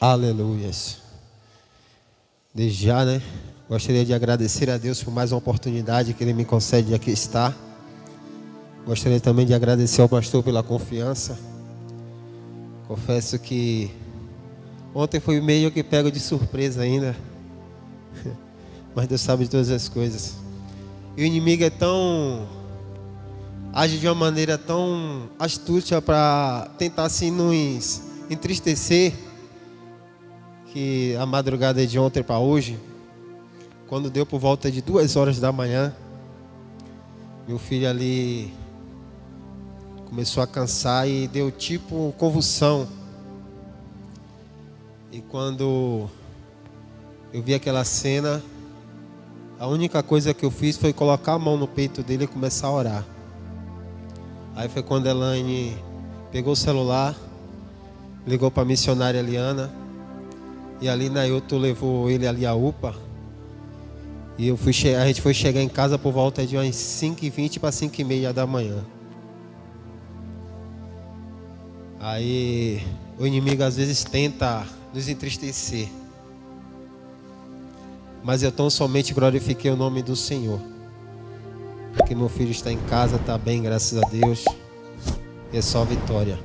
Aleluias. Desde já, gostaria de agradecer a Deus por mais uma oportunidade que Ele me concede de aqui estar. Gostaria também de agradecer ao pastor pela confiança. Confesso que ontem foi meio que pego de surpresa ainda. Mas Deus sabe de todas as coisas. E o inimigo age de uma maneira tão astúcia para tentar assim nos entristecer, que a madrugada de ontem para hoje, quando deu por volta de 2 horas da manhã, meu filho ali começou a cansar e deu tipo convulsão. E quando eu vi aquela cena, a única coisa que eu fiz foi colocar a mão no peito dele e começar a orar. Aí foi quando a Elaine pegou o celular, ligou para a missionária Eliana, e ali Nailton levou ele ali à UPA. E a gente foi chegar em casa por volta de umas 5h20 para 5h30 da manhã. Aí o inimigo às vezes tenta nos entristecer, mas eu tão somente glorifiquei o nome do Senhor, porque meu filho está em casa, está bem, graças a Deus, e é só vitória.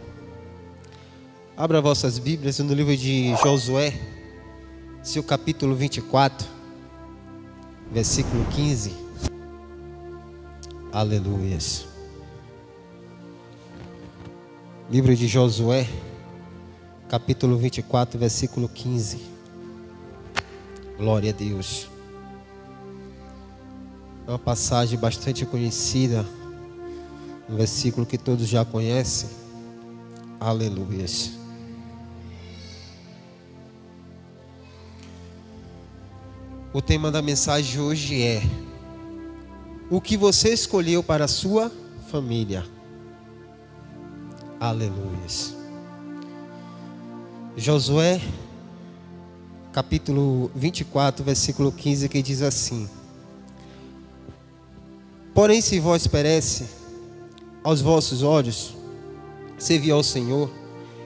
Abra vossas Bíblias no livro de Josué, seu capítulo 24, versículo 15. Aleluias. Livro de Josué, capítulo 24, versículo 15. Glória a Deus. É uma passagem bastante conhecida, um versículo que todos já conhecem. Aleluias. O tema da mensagem de hoje é: o que você escolheu para a sua família? Aleluias. Josué, capítulo 24, versículo 15, que diz assim: porém, se vós perece aos vossos olhos servir ao Senhor,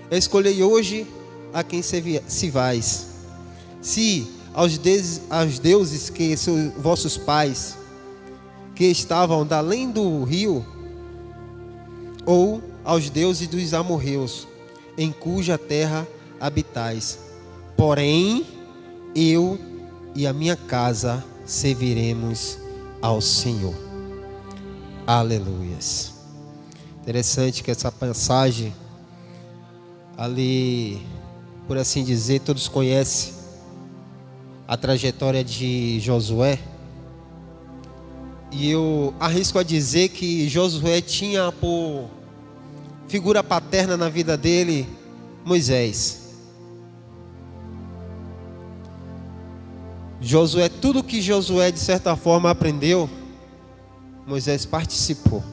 escolhei hoje a quem servais. Se aos deuses que são vossos pais, que estavam da além do rio, ou aos deuses dos amorreus, em cuja terra habitais. Porém, eu e a minha casa serviremos ao Senhor. Aleluias. Interessante que essa passagem ali, por assim dizer, todos conhecem a trajetória de Josué. E eu arrisco a dizer que Josué tinha por figura paterna na vida dele Moisés. Josué, tudo que Josué de certa forma aprendeu, Moisés participou.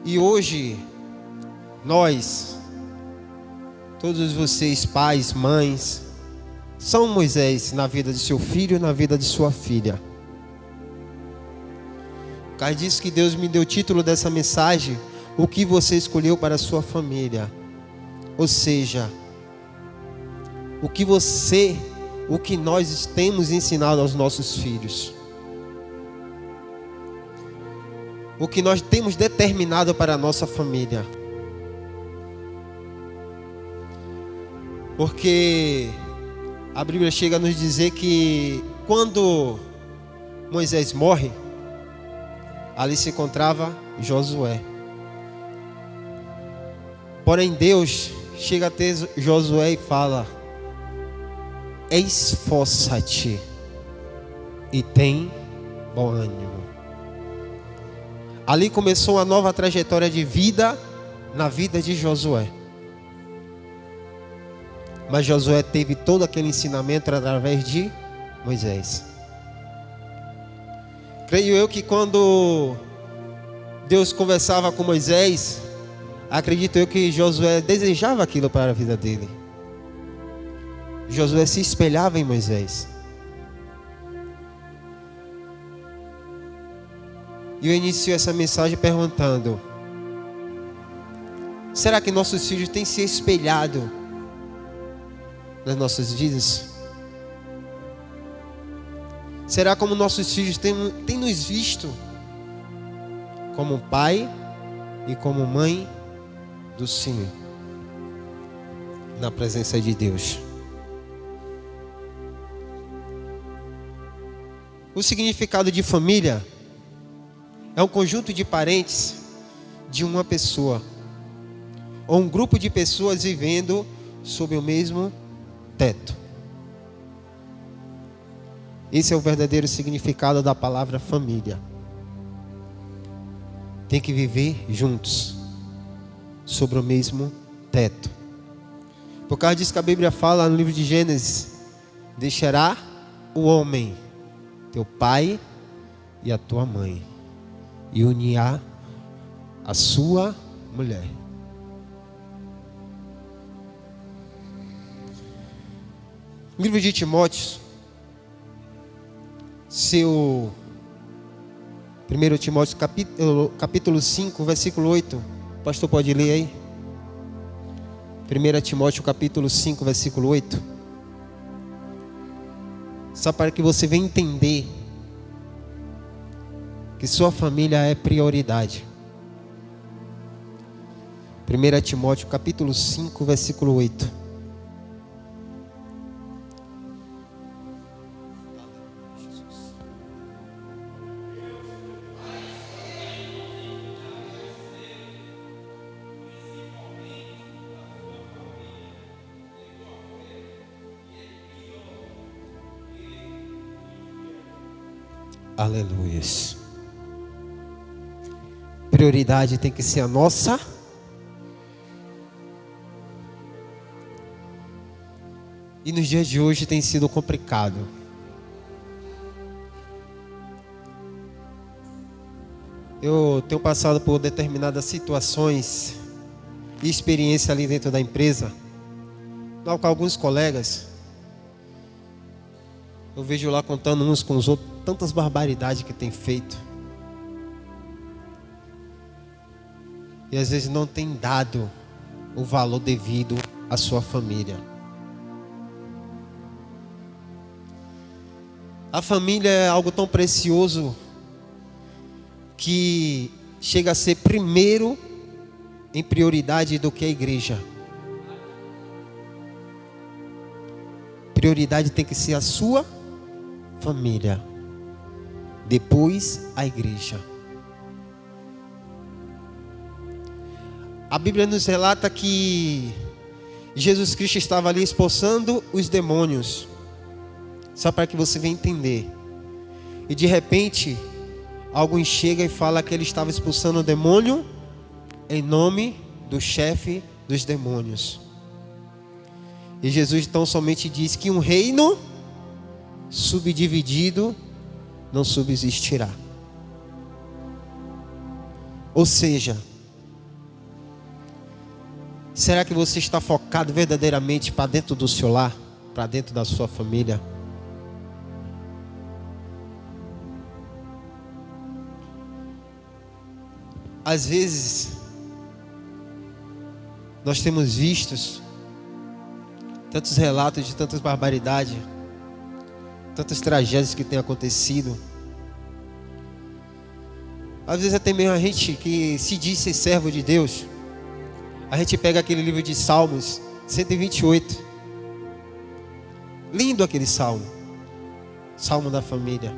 E hoje, nós, todos vocês, pais, mães, são Moisés na vida de seu filho e na vida de sua filha. Por causa disso que Deus me deu o título dessa mensagem: o que você escolheu para a sua família. Ou seja, o que nós temos ensinado aos nossos filhos. O que nós temos determinado para a nossa família. Porque a Bíblia chega a nos dizer que quando Moisés morre, ali se encontrava Josué. Porém, Deus chega até Josué e fala: esforça-te e tem bom ânimo. Ali começou uma nova trajetória de vida na vida de Josué. Mas Josué teve todo aquele ensinamento através de Moisés. Creio eu que quando Deus conversava com Moisés, acredito eu que Josué desejava aquilo para a vida dele. Josué se espelhava em Moisés. E eu inicio essa mensagem perguntando: Será que nossos filhos têm se espelhado nas nossas vidas? Será como nossos filhos têm nos visto como pai e como mãe do Senhor, na presença de Deus? O significado de família é um conjunto de parentes de uma pessoa, ou um grupo de pessoas vivendo sob o mesmo teto. Esse é o verdadeiro significado da palavra família. Tem que viver juntos, sobre o mesmo teto. Por causa disso que a Bíblia fala no livro de Gênesis: deixará o homem, teu pai e a tua mãe, e unirá a sua mulher. Livro de Timóteo, seu 1 Timóteo capítulo 5, versículo 8. O pastor pode ler aí? 1 Timóteo capítulo 5, versículo 8. Só para que você venha entender que sua família é prioridade. 1 Timóteo capítulo 5, versículo 8. Aleluia. Prioridade tem que ser a nossa. E nos dias de hoje tem sido complicado. Eu tenho passado por determinadas situações e experiência ali dentro da empresa, com alguns colegas. Eu vejo lá contando uns com os outros tantas barbaridades que tem feito. E às vezes não tem dado o valor devido à sua família. A família é algo tão precioso que chega a ser primeiro em prioridade do que a igreja. Prioridade tem que ser a sua família, depois a igreja. A Bíblia nos relata que Jesus Cristo estava ali expulsando os demônios, só para que você venha entender. E de repente, alguém chega e fala que ele estava expulsando o demônio em nome do chefe dos demônios. E Jesus então somente diz que um reino subdividido não subsistirá. Ou seja, será que você está focado verdadeiramente para dentro do seu lar, para dentro da sua família? Às vezes, nós temos visto tantos relatos de tantas barbaridades, tantas tragédias que têm acontecido. Às vezes até mesmo a gente que se diz ser servo de Deus, a gente pega aquele livro de Salmos 128. Lindo aquele salmo. Salmo da família.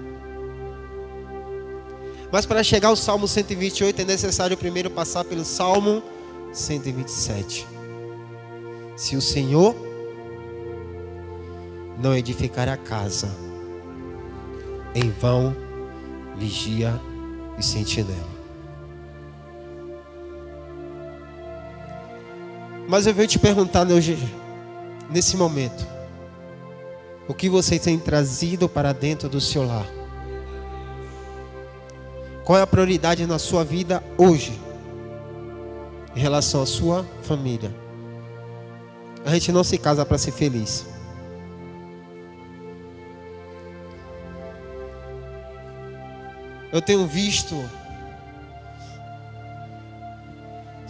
Mas para chegar ao Salmo 128 é necessário primeiro passar pelo Salmo 127. Se o Senhor não edificar a casa, em vão vigia e sentinela. Mas eu venho te perguntar hoje, nesse momento, o que você tem trazido para dentro do seu lar? Qual é a prioridade na sua vida hoje, em relação à sua família? A gente não se casa para ser feliz. Eu tenho visto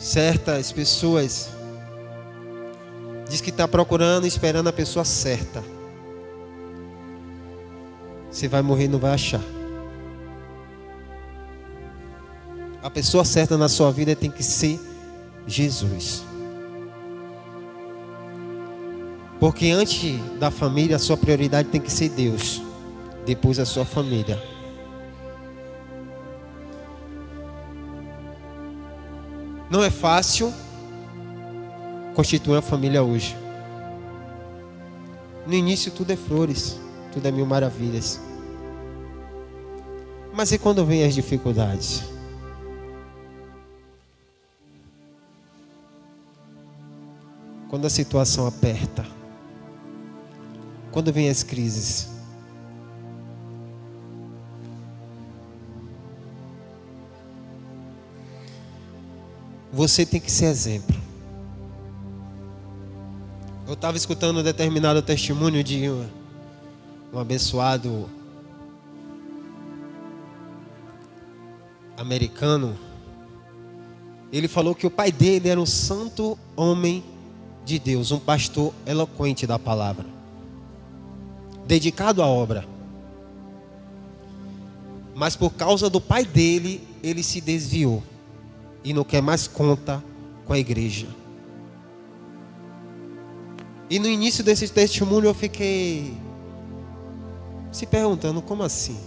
Certas pessoas diz que está procurando, esperando a pessoa certa. Você vai morrer e não vai achar. A pessoa certa na sua vida tem que ser Jesus. Porque antes da família, a sua prioridade tem que ser Deus. Depois a sua família. Não é fácil constituir uma família hoje. No início tudo é flores, tudo é mil maravilhas. Mas e quando vem as dificuldades? Quando a situação aperta? Quando vem as crises? Você tem que ser exemplo. Eu estava escutando um determinado testemunho de um abençoado americano. Ele falou que o pai dele era um santo homem de Deus, um pastor eloquente da palavra, dedicado à obra. Mas por causa do pai dele, ele se desviou e não quer mais conta com a igreja. E no início desse testemunho eu fiquei se perguntando, como assim?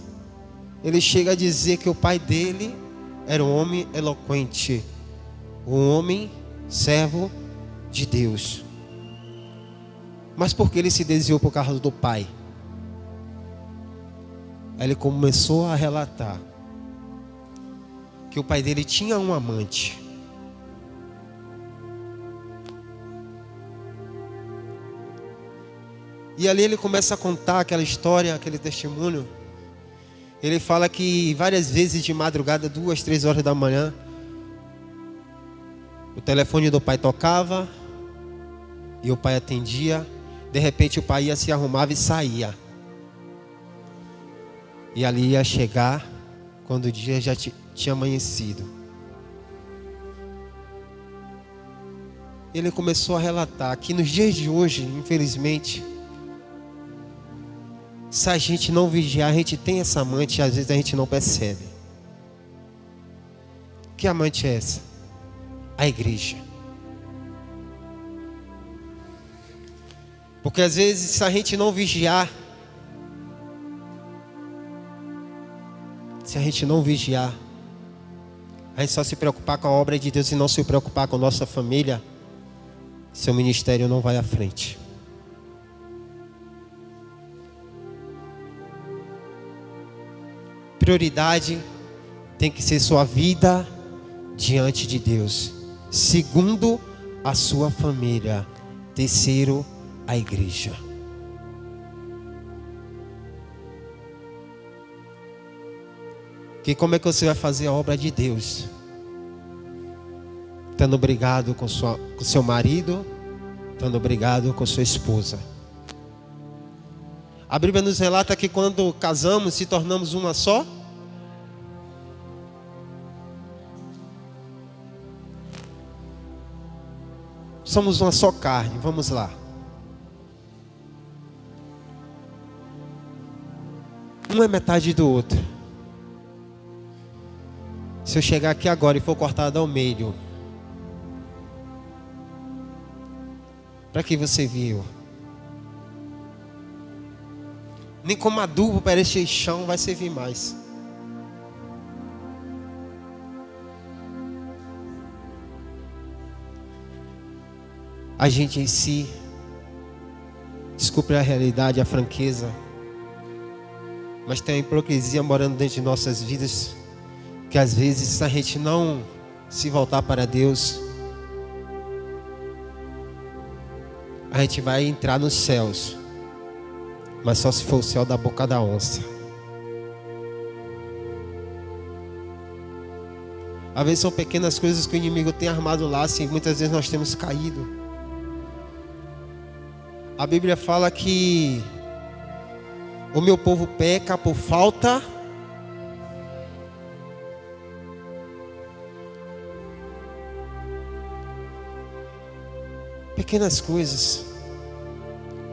Ele chega a dizer que o pai dele era um homem eloquente, um homem servo de Deus. Mas por que ele se desviou por causa do pai? Aí ele começou a relatar que o pai dele tinha um amante. E ali ele começa a contar aquela história, aquele testemunho. Ele fala que várias vezes de madrugada, 2, 3 horas da manhã, o telefone do pai tocava e o pai atendia. De repente o pai se arrumava e saía. E ali ia chegar quando o dia já tinha amanhecido. Ele começou a relatar que nos dias de hoje, infelizmente, se a gente não vigiar, a gente tem essa amante e às vezes a gente não percebe. Que amante é essa? A igreja. Porque às vezes se a gente não vigiar, a gente só se preocupar com a obra de Deus e não se preocupar com a nossa família, seu ministério não vai à frente. Prioridade tem que ser sua vida diante de Deus. Segundo, a sua família. Terceiro, a igreja. Que como é que você vai fazer a obra de Deus? Estando brigado com seu marido, estando brigado com sua esposa. A Bíblia nos relata que quando casamos, se tornamos uma só. Somos uma só carne, vamos lá. Um é metade do outro. Se eu chegar aqui agora e for cortado ao meio, para que você viu? Nem como adubo para este chão vai servir mais. A gente em si, desculpe a realidade, a franqueza, mas tem a hipocrisia morando dentro de nossas vidas, que às vezes se a gente não se voltar para Deus, a gente vai entrar nos céus, mas só se for o céu da boca da onça. Às vezes são pequenas coisas que o inimigo tem armado lá, assim, muitas vezes nós temos caído. A Bíblia fala que o meu povo peca por falta Pequenas coisas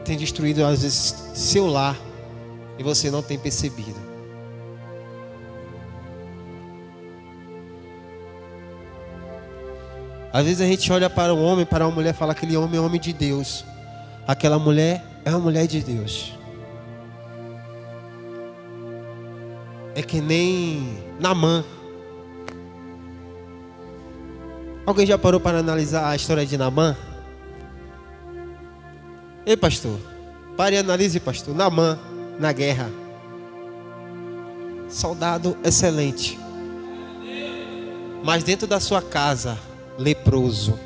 têm destruído às vezes seu lar e você não tem percebido. Às vezes a gente olha para um homem, para uma mulher, e fala: aquele homem é homem de Deus, aquela mulher é uma mulher de Deus. É que nem Naamã. Alguém já parou para analisar a história de Naamã? Ei, pastor, pare e analise, pastor. Naamã na guerra, soldado excelente, mas dentro da sua casa, leproso.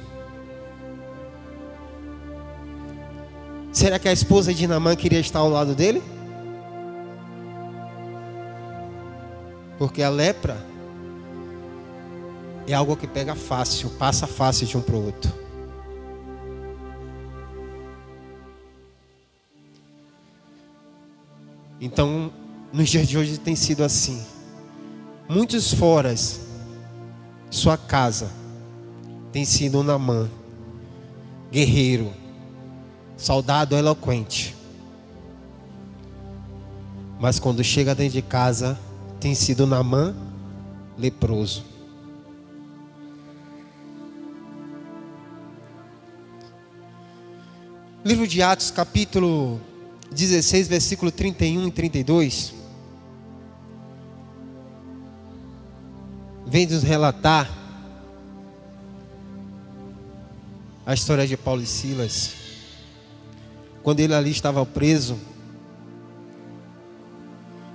Será que a esposa de Naamã queria estar ao lado dele? Porque a lepra é algo que pega fácil, passa fácil de um para o outro. Então, nos dias de hoje tem sido assim. Muitos fora sua casa tem sido um Naamã, guerreiro, soldado eloquente. Mas quando chega dentro de casa, tem sido Naamã, leproso. Livro de Atos, capítulo 16, versículo 31 e 32. Vem nos relatar a história de Paulo e Silas. Quando ele ali estava preso,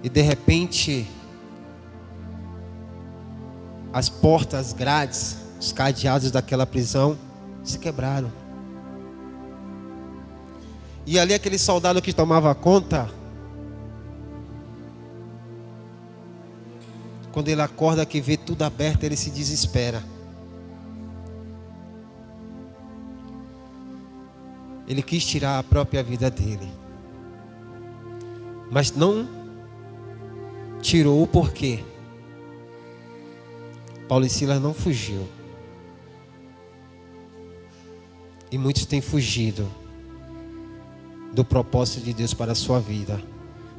e de repente as portas, as grades, os cadeados daquela prisão se quebraram. E ali aquele soldado que tomava conta, quando ele acorda que vê tudo aberto, ele se desespera. Ele quis tirar a própria vida dele, mas não tirou. O porquê? Paulo e Silas não fugiu. E muitos têm fugido do propósito de Deus para a sua vida,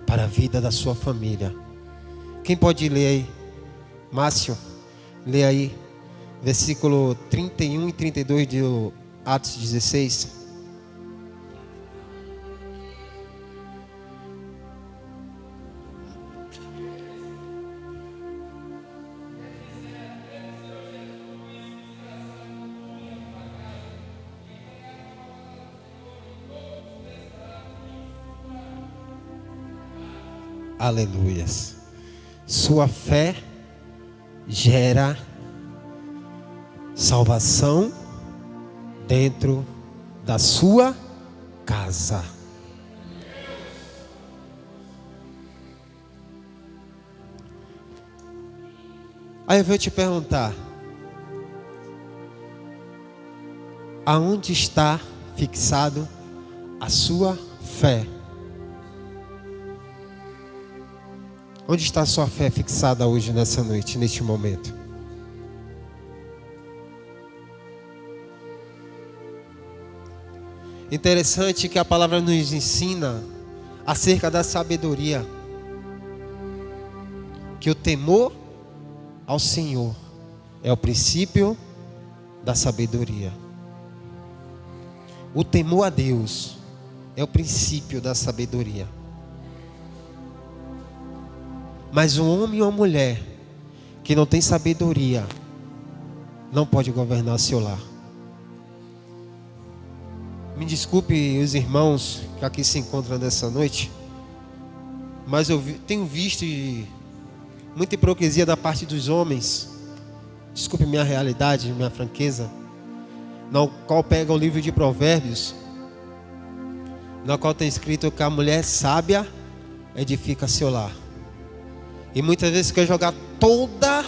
para a vida da sua família. Quem pode ler aí? Márcio, lê aí versículo 31 e 32 de Atos 16. Aleluias. Sua fé gera salvação dentro da sua casa. Aí eu vou te perguntar: aonde está fixado a sua fé? Onde está a sua fé fixada hoje, nessa noite, neste momento? Interessante que a palavra nos ensina acerca da sabedoria, que o temor ao Senhor é o princípio da sabedoria. O temor a Deus é o princípio da sabedoria. Mas um homem ou uma mulher que não tem sabedoria não pode governar seu lar. Me desculpe os irmãos que aqui se encontram nessa noite, mas eu tenho visto muita hipocrisia da parte dos homens. Desculpe minha realidade, minha franqueza, no qual pega o livro de Provérbios, no qual tem escrito que a mulher sábia edifica seu lar. E muitas vezes quer jogar toda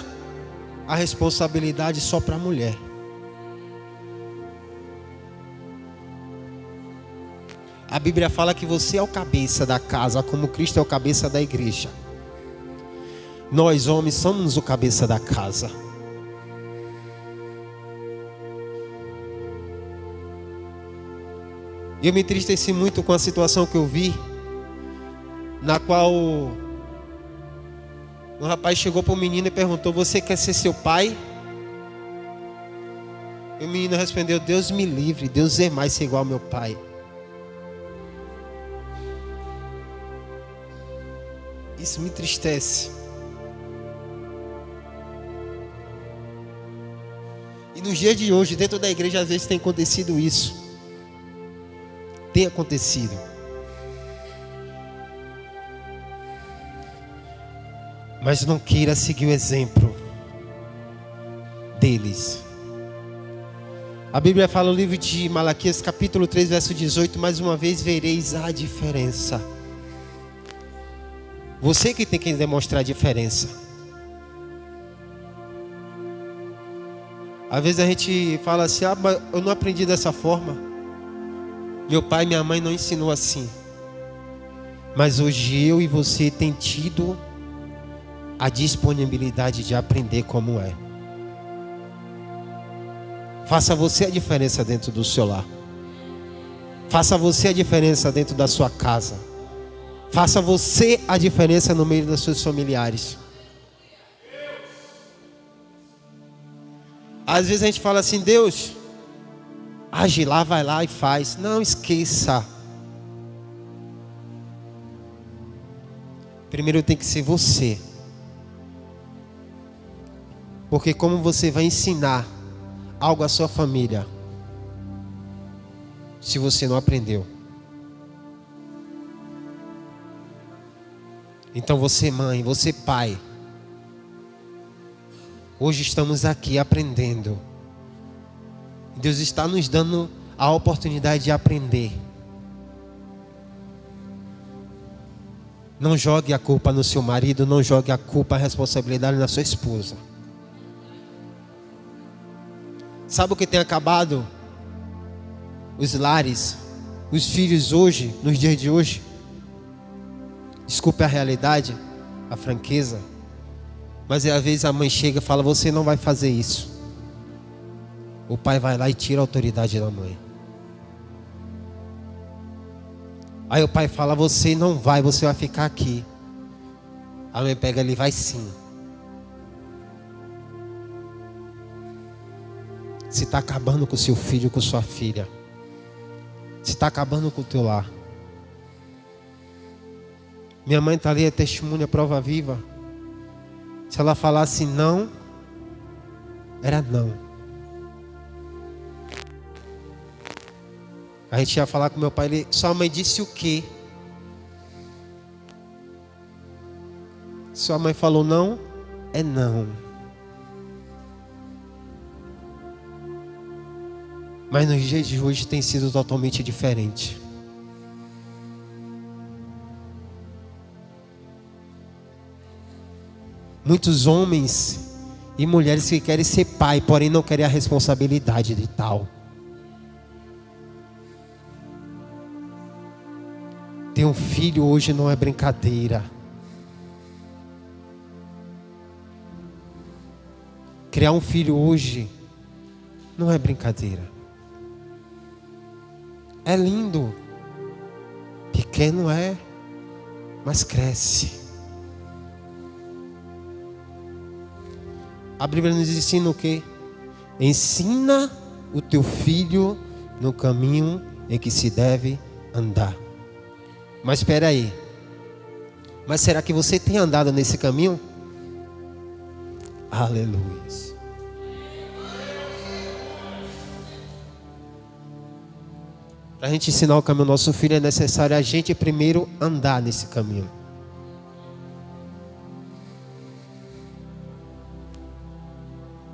a responsabilidade só para a mulher. A Bíblia fala que você é o cabeça da casa, como Cristo é o cabeça da igreja. Nós homens somos o cabeça da casa. Eu me entristeci muito com a situação que eu vi, na qual um rapaz chegou para o menino e perguntou: você quer ser seu pai? E o menino respondeu: Deus me livre, Deus é mais ser igual ao meu pai. Isso me entristece. E nos dias de hoje, dentro da igreja, às vezes tem acontecido isso. Tem acontecido. Mas não queira seguir o exemplo deles. A Bíblia fala no livro de Malaquias, capítulo 3, verso 18: mais uma vez vereis a diferença. Você que tem que demonstrar a diferença. Às vezes a gente fala assim: mas eu não aprendi dessa forma. Meu pai e minha mãe não ensinou assim. Mas hoje eu e você tem tido a disponibilidade de aprender como é. Faça você a diferença dentro do seu lar. Faça você a diferença dentro da sua casa. Faça você a diferença no meio dos seus familiares. Às vezes a gente fala assim: Deus, age lá, vai lá e faz. Não esqueça. Primeiro tem que ser você. Porque como você vai ensinar algo à sua família se você não aprendeu? Então você mãe, você pai, hoje estamos aqui aprendendo. Deus está nos dando a oportunidade de aprender. Não jogue a culpa no seu marido, não jogue a culpa, a responsabilidade na sua esposa. Sabe o que tem acabado os lares, os filhos hoje, nos dias de hoje? Desculpe a realidade, a franqueza, mas às vezes a mãe chega e fala: você não vai fazer isso. O pai vai lá e tira a autoridade da mãe. Aí o pai fala: você não vai, você vai ficar aqui. A mãe pega ali: vai sim. Você está acabando com seu filho, com sua filha. Você está acabando com o teu lar. Minha mãe está ali, é testemunha, prova viva. Se ela falasse não, era não. A gente ia falar com meu pai, ele: sua mãe disse o quê? Sua mãe falou não, é não. Mas nos dias de hoje tem sido totalmente diferente. Muitos homens e mulheres que querem ser pai, porém não querem a responsabilidade de tal. Ter um filho hoje não é brincadeira. Criar um filho hoje não é brincadeira. É lindo. Pequeno é, mas cresce. A Bíblia nos ensina o quê? Ensina o teu filho no caminho em que se deve andar. Mas espera aí. Mas será que você tem andado nesse caminho? Aleluia. Para a gente ensinar o caminho ao nosso filho, é necessário a gente primeiro andar nesse caminho.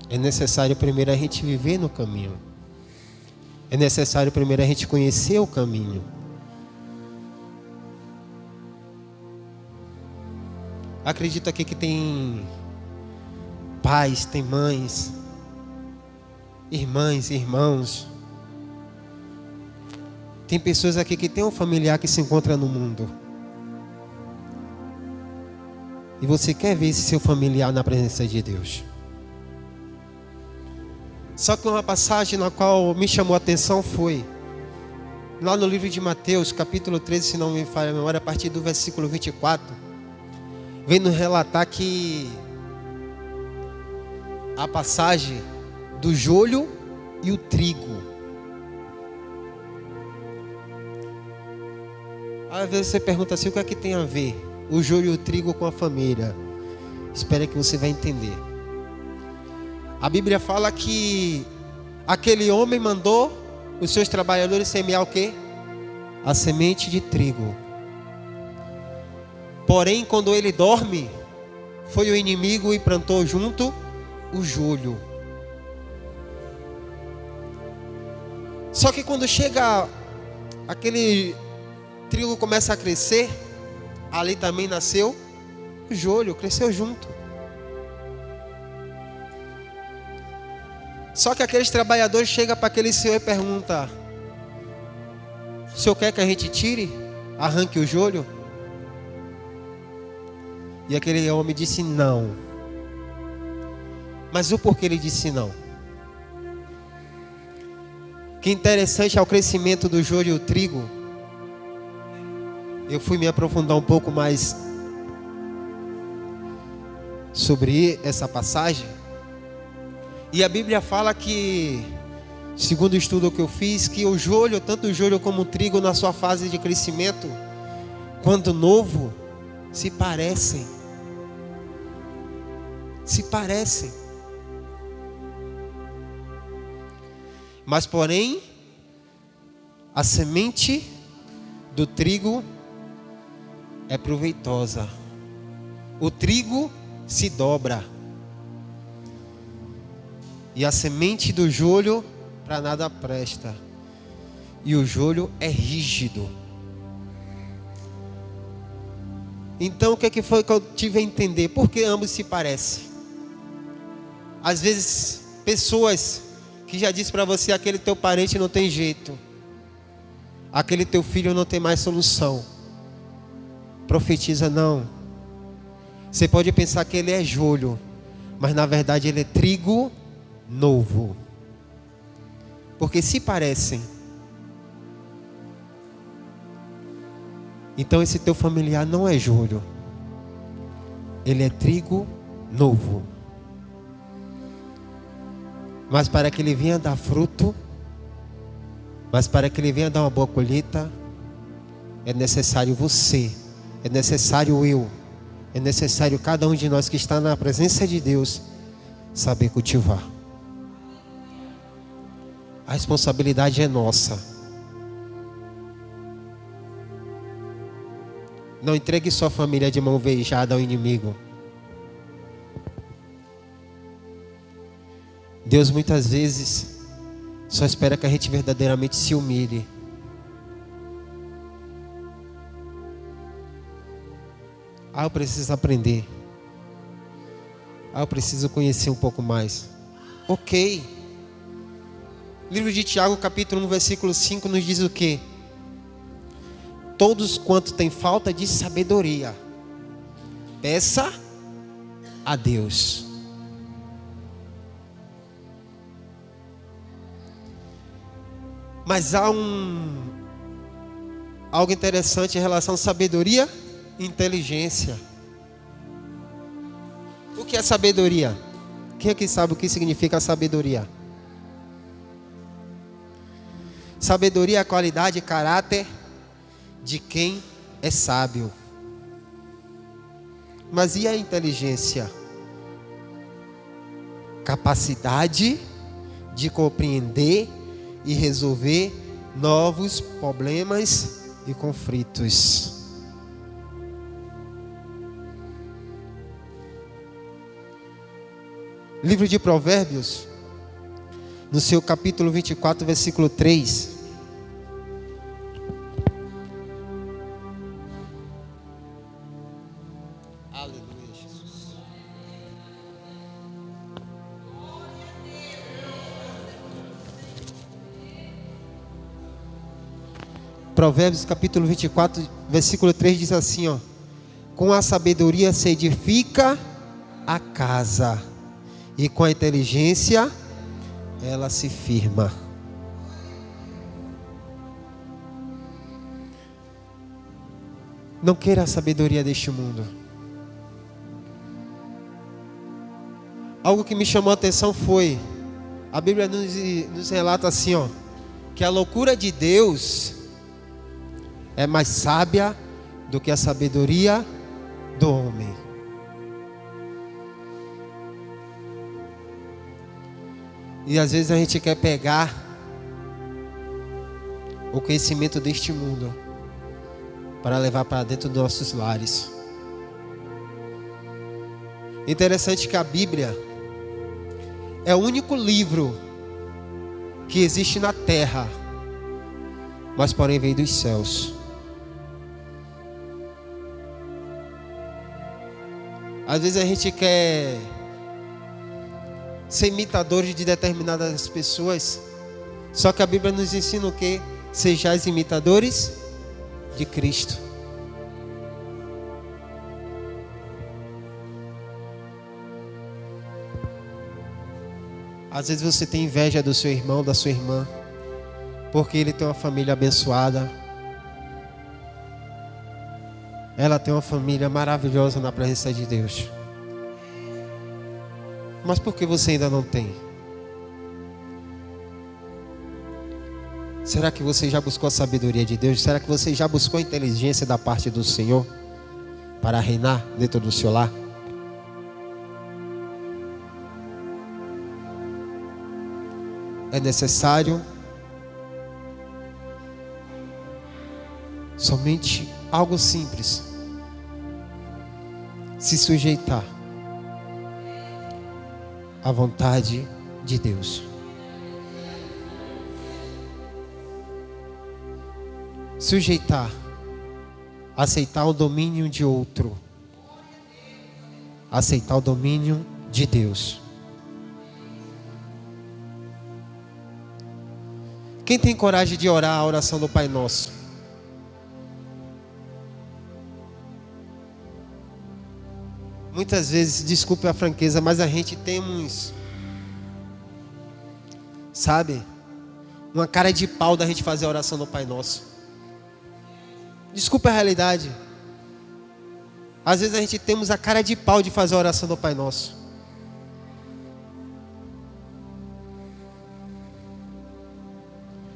É necessário primeiro a gente viver no caminho. É necessário primeiro a gente conhecer o caminho. Acredito aqui que tem pais, tem mães, irmãs, irmãos. Tem pessoas aqui que tem um familiar que se encontra no mundo. E você quer ver esse seu familiar na presença de Deus. Só que uma passagem na qual me chamou a atenção foi lá no livro de Mateus, capítulo 13, se não me falha a memória, a partir do versículo 24, vem nos relatar que a passagem do joio e o trigo. Às vezes você pergunta assim, o que é que tem a ver o joio e o trigo com a família? Espera que você vai entender. A Bíblia fala que aquele homem mandou os seus trabalhadores semear o quê? A semente de trigo. Porém, quando ele dorme, foi o inimigo e plantou junto o joio. Só que quando chega aquele trigo começa a crescer, ali também nasceu o joio, cresceu junto. Só que aqueles trabalhadores chegam para aquele senhor e perguntam: o senhor quer que a gente tire, arranque o joio? E aquele homem disse não. Mas o porquê ele disse não? Que interessante ao crescimento do joio e o trigo. Eu fui me aprofundar um pouco mais sobre essa passagem. E a Bíblia fala que, segundo o estudo que eu fiz, que o joio, tanto o joio como o trigo, na sua fase de crescimento, quando novo, se parecem. Se parecem. Mas porém, a semente do trigo é proveitosa. O trigo se dobra. E a semente do joio para nada presta. E o joio é rígido. Então o que foi que eu tive a entender? Por que ambos se parecem? Às vezes, pessoas que já disse para você, aquele teu parente não tem jeito, aquele teu filho não tem mais solução. Profetiza não. Você pode pensar que ele é joio, mas na verdade ele é trigo novo. Porque se parecem. Então esse teu familiar não é joio, ele é trigo novo. Mas para que ele venha dar fruto, mas para que ele venha dar uma boa colheita, é necessário você, é necessário eu, é necessário cada um de nós que está na presença de Deus saber cultivar. A responsabilidade é nossa. Não entregue sua família de mão beijada ao inimigo. Deus muitas vezes só espera que a gente verdadeiramente se humilhe. Eu preciso aprender. Eu preciso conhecer um pouco mais. Ok. Livro de Tiago, capítulo 1, versículo 5 nos diz o quê? Todos quanto têm falta de sabedoria, peça a Deus. Mas há algo interessante em relação à sabedoria e inteligência. O que é sabedoria? Quem aqui sabe o que significa sabedoria? Sabedoria é a qualidade e caráter de quem é sábio. Mas e a inteligência? Capacidade de compreender e resolver novos problemas e conflitos. Livro de Provérbios, no seu capítulo 24, versículo 3. Aleluia, Jesus. Provérbios capítulo 24, versículo 3 diz assim, ó: com a sabedoria se edifica a casa, e com a inteligência ela se firma. Não queira a sabedoria deste mundo. Algo que me chamou a atenção foi, a Bíblia nos relata assim, que a loucura de Deus é mais sábia do que a sabedoria do homem. E às vezes a gente quer pegar o conhecimento deste mundo para levar para dentro dos nossos lares. Interessante que a Bíblia é o único livro que existe na terra, mas porém veio dos céus. Às vezes a gente quer ser imitadores de determinadas pessoas, só que a Bíblia nos ensina o quê? Sejais imitadores de Cristo. Às vezes você tem inveja do seu irmão, da sua irmã, porque ele tem uma família abençoada, ela tem uma família maravilhosa na presença de Deus. Mas por que você ainda não tem? Será que você já buscou a sabedoria de Deus? Será que você já buscou a inteligência da parte do Senhor para reinar dentro do seu lar? É necessário somente algo simples: se sujeitar à vontade de Deus. Sujeitar, aceitar o domínio de outro, aceitar o domínio de Deus. Quem tem coragem de orar a oração do Pai Nosso? Muitas vezes, desculpe a franqueza, mas a gente tem uma cara de pau da gente fazer a oração do Pai Nosso. Desculpe a realidade. Às vezes a gente temos a cara de pau de fazer a oração do Pai Nosso.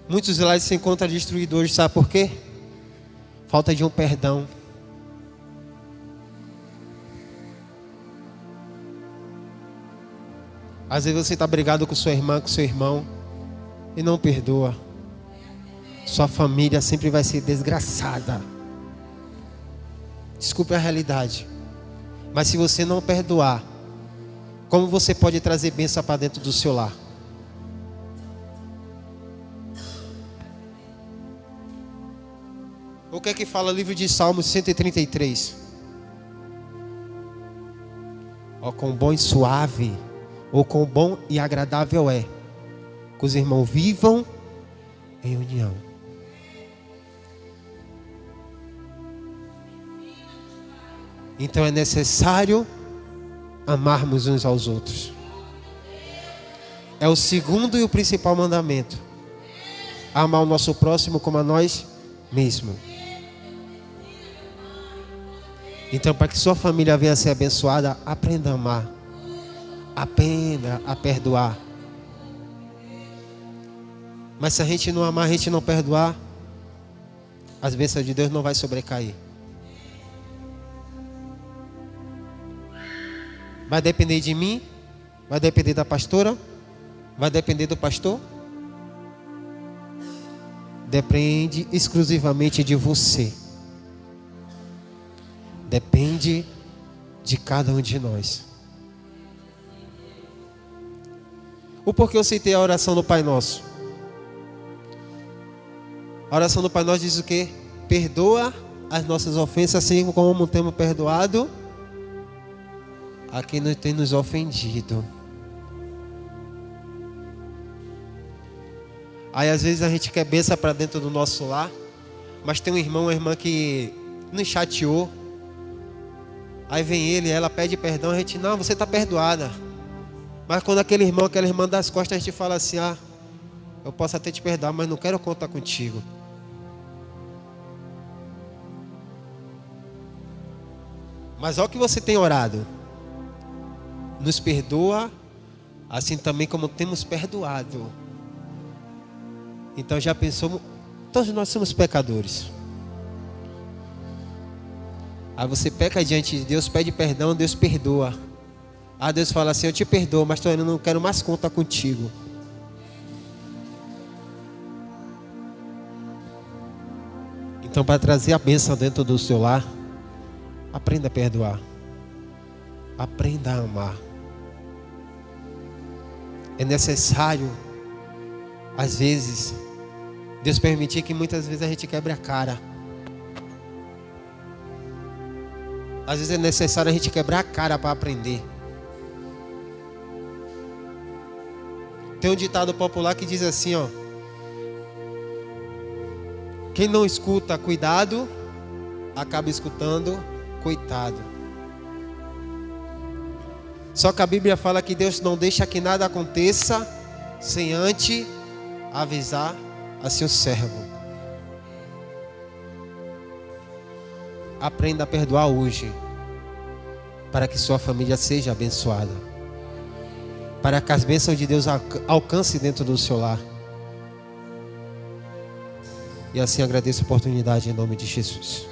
Muitos lares se encontram destruidores, sabe por quê? Falta de um perdão. Às vezes você está brigado com sua irmã, com seu irmão, e não perdoa. Sua família sempre vai ser desgraçada. Desculpe a realidade. Mas se você não perdoar, como você pode trazer bênção para dentro do seu lar? O que é que fala o livro de Salmos 133? Quão bom e suave, ou quão bom e agradável é que os irmãos vivam em união. Então é necessário amarmos uns aos outros. É o segundo e o principal mandamento: amar o nosso próximo como a nós mesmos. Então, para que sua família venha a ser abençoada, aprenda a amar, aprenda a perdoar. Mas se a gente não amar, a gente não perdoar, as bênçãos de Deus não vai sobrecair. Vai depender de mim? Vai depender da pastora? Vai depender do pastor? Depende exclusivamente de você. Depende de cada um de nós. O porquê eu citei a oração do Pai Nosso? A oração do Pai Nosso diz o quê? Perdoa as nossas ofensas, assim como temos perdoado a quem não tem nos ofendido. Aí às vezes a gente quer bênção para dentro do nosso lar, mas tem um irmão, uma irmã que nos chateou. Aí vem ele, ela pede perdão, a gente, não, você está perdoada. Mas quando aquele irmão, aquela irmã dá as costas, a gente fala assim, eu posso até te perdoar, mas não quero contar contigo. Mas olha o que você tem orado. Nos perdoa, assim também como temos perdoado. Então já pensou, todos nós somos pecadores. Aí você peca diante de Deus, pede perdão, Deus perdoa. Aí Deus fala assim, eu te perdoo, mas eu não quero mais conta contigo. Então, para trazer a bênção dentro do seu lar, aprenda a perdoar. Aprenda a amar. É necessário, às vezes, Deus permitir que muitas vezes a gente quebre a cara. Às vezes é necessário a gente quebrar a cara para aprender. Tem um ditado popular que diz assim, ó. Quem não escuta cuidado, acaba escutando coitado. Só que a Bíblia fala que Deus não deixa que nada aconteça sem antes avisar a seu servo. Aprenda a perdoar hoje, para que sua família seja abençoada, para que as bênçãos de Deus alcancem dentro do seu lar. E assim agradeço a oportunidade em nome de Jesus.